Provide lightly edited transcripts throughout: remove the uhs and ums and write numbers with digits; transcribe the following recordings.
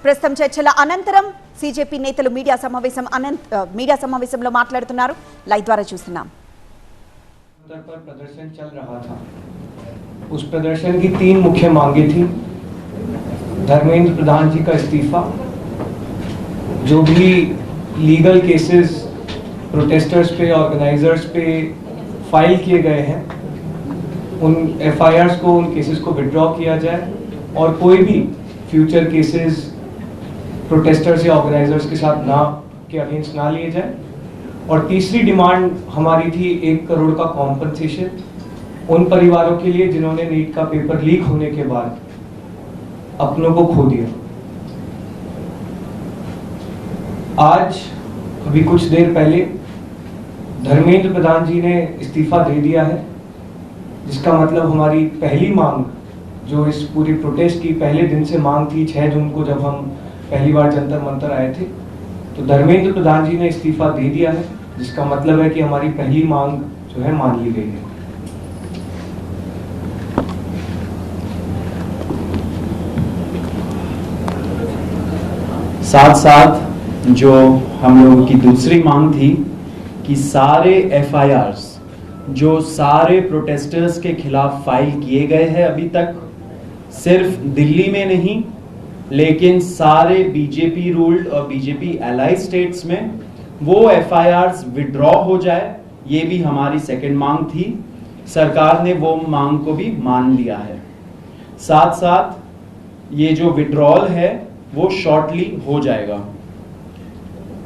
ప్రస్తుతం చర్చల అనంతరం सीजेपी నేతలు మీడియా సమావేశంలో మాట్లాడుతున్నారు. లైవ్ ద్వారా చూస్తున్నాం. पर प्रदर्शन चल रहा था, उस प्रदर्शन की 3 मुख्य मांगे थी। धर्मेंद्र प्रधान जी का इस्तीफा, जो भी लीगल केसेस प्रोटेस्टर्स पे, ऑर्गेनाइजर्स पे फाइल किए गए हैं, उन एफआईआर्स को, उन केसेस को विड्रॉ किया जाए और कोई भी फ्यूचर केसेस प्रोटेस्टर्स या ऑर्गेनाइजर्स के साथ के अगेंस्ट ना लिए जाए। और तीसरी डिमांड हमारी थी 1 करोड़ का कॉम्पनसेशन उन परिवारों के लिए जिन्होंने नीट का पेपर लीक होने के बाद अपनों को खो दिया। आज अभी कुछ देर पहले धर्मेंद्र प्रधान जी ने इस्तीफा दे दिया है, जिसका मतलब हमारी पहली मांग, जो इस पूरी प्रोटेस्ट की पहले दिन से मांग थी, 6 जून को जब हम पहली बार जंतर मंतर आए थे, तो धर्मेंद्र प्रधान जी ने इस्तीफा दे दिया है, जिसका मतलब है कि हमारी पहली मांग जो है मान ली गई है। साथ साथ जो हम लोगों की दूसरी मांग थी कि सारे एफआईआर्स जो सारे प्रोटेस्टर्स के खिलाफ फाइल किए गए हैं अभी तक, सिर्फ दिल्ली में नहीं लेकिन सारे बीजेपी रूल्ड और बीजेपी एलाइड स्टेट्स में वो एफआईआर्स विड्रॉ हो जाए, ये भी हमारी सेकंड मांग थी। सरकार ने वो मांग को भी मान लिया है। साथ साथ ये जो विड्रॉल है वो शॉर्टली हो जाएगा।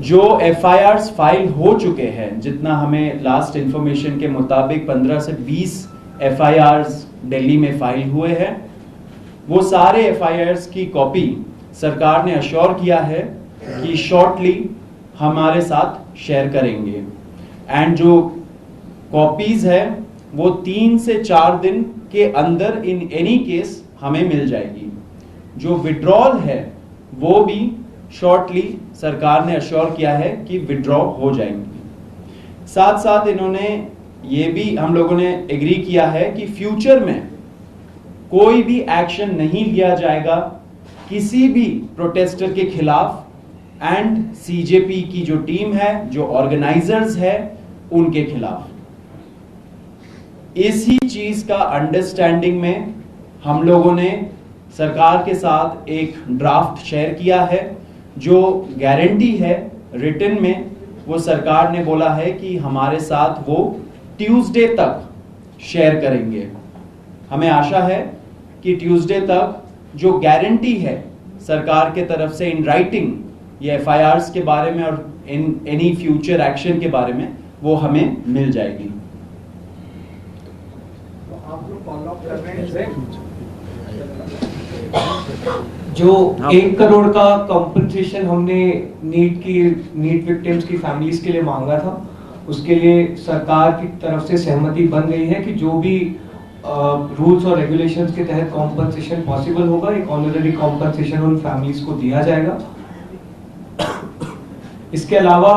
जो एफआईआर्स फाइल हो चुके हैं, जितना हमें लास्ट इंफॉर्मेशन के मुताबिक 15 से 20 एफआईआर्स दिल्ली में फाइल हुए हैं, वो सारे एफआईआर्स की कॉपी सरकार ने अश्योर किया है कि शॉर्टली हमारे साथ शेयर करेंगे। एंड जो कॉपीज है वो 3 से 4 दिन के अंदर इन एनी केस हमें मिल जाएगी। जो विड्रॉल है वो भी शॉर्टली सरकार ने अश्योर किया है कि विड्रॉ हो जाएंगी। साथ साथ इन्होंने ये भी हम लोगों ने एग्री किया है कि फ्यूचर में कोई भी एक्शन नहीं लिया जाएगा किसी भी प्रोटेस्टर के खिलाफ, एंड सीजेपी की जो टीम है, जो ऑर्गेनाइजर्स है, उनके खिलाफ। इसी चीज का अंडरस्टैंडिंग में हम लोगों ने सरकार के साथ एक ड्राफ्ट शेयर किया है, जो गारंटी है रिटन में, वो सरकार ने बोला है कि हमारे साथ वो ट्यूसडे तक शेयर करेंगे। हमें आशा है कि ट्यूसडे तक जो गारंटी है सरकार के तरफ से इन राइटिंग ये एफआईआर्स के बारे में और इन एनी फ्यूचर एक्शन के बारे में, वो हमें मिल जाएगी। आप लोग फॉलो अप कर रहे हैं जो 1 करोड़ का कॉम्पनसेशन हमने नीट विक्टिम्स की फैमिलीज के लिए मांगा था, उसके लिए सरकार की तरफ से सहमति बन गई है कि जो भी रूल्स और रेगुलेशंस के तहत कॉम्पनसेशन पॉसिबल होगा, एक ऑनररी कॉम्पनसेशन उन फैमिलीज को दिया जाएगा। इसके अलावा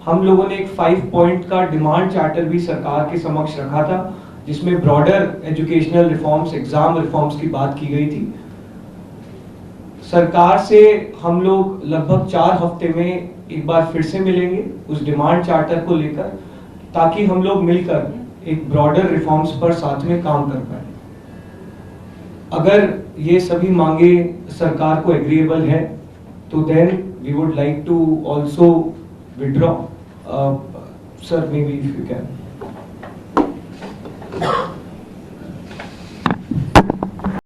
हम लोगों ने एक 5 पॉइंट का डिमांड चार्टर भी सरकार के समक्ष रखा था, जिसमें broader educational reforms, exam reforms की बात की गई थी। सरकार से हम लोग लगभग 4 हफ्ते में एक बार फिर से मिलेंगे उस डिमांड चार्टर को लेकर, ताकि हम लोग मिलकर एक ब्रॉडर रिफॉर्म्स पर साथ में काम कर पाए। अगर ये सभी मांगे सरकार को एग्रीएबल है तो then we would like to also withdraw. Sir, maybe if you can.